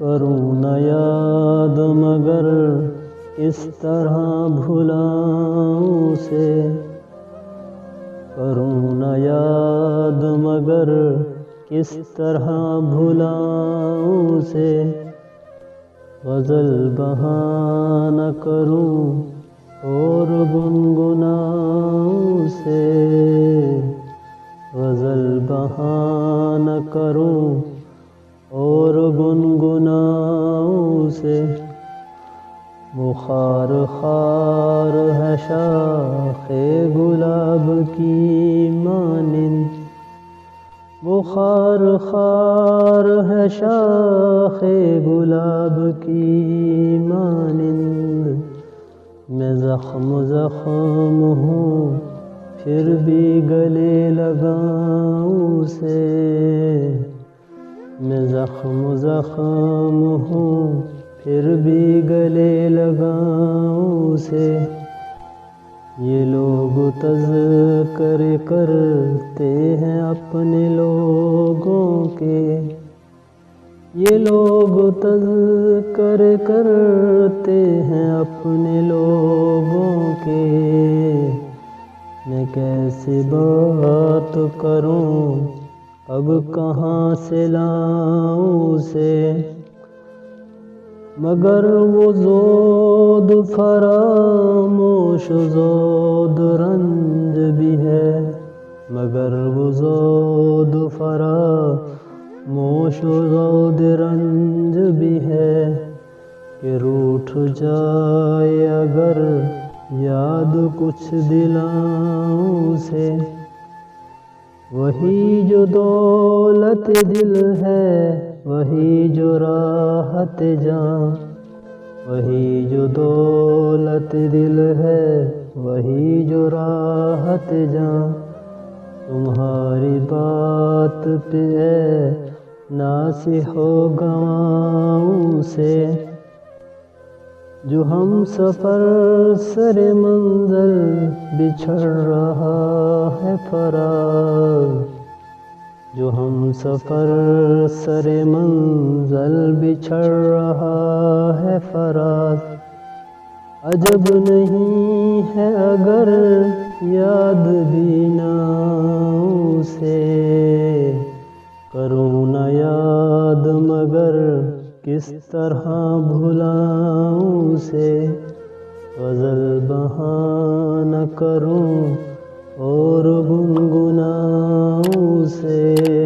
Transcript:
کروں نہ یاد مگر کس طرح بھلاؤں اسے، کروں نہ یاد مگر کس طرح بھلاؤں اسے، غزل بہانہ کروں اور گنگناؤں اسے، غزل بہانہ کروں اور گنگناؤں اسے، وہ خار خار ہے شاخ گلاب کی مانند، وہ خار خار ہے شاخ گلاب کی مانند، میں زخم زخم ہوں پھر بھی گلے لگاؤں اسے، میں زخم زخم ہوں پھر بھی گلے لگاؤں اسے، یہ لوگ تذکرے کرتے ہیں اپنے لوگوں کے، یہ لوگ تذکرے کرتے ہیں اپنے لوگوں کے، میں کیسے بات کروں اب کہاں سے لاؤں اسے، مگر وہ زود فراموش زود رنج بھی ہے، مگر وہ زود فراموش زود رنج بھی ہے، کہ روٹھ جائے اگر یاد کچھ دلاؤں اسے، وہی جو دولت دل ہے وہی جو راحت جاں، وہی جو دولت دل ہے وہی جو راحت جاں، تمہاری بات پہ ہے ناصح و گواؤں سے، جو ہم سفر سر منزل بچھڑ رہا ہے فراز، جو ہم سفر سر منزل بچھڑ رہا ہے فراز، عجب نہیں ہے اگر یاد بھی نہ اسے، کروں نہ یاد مگر کس طرح بھلاؤں اسے، غزل بہانہ کروں اور گنگناؤں اسے۔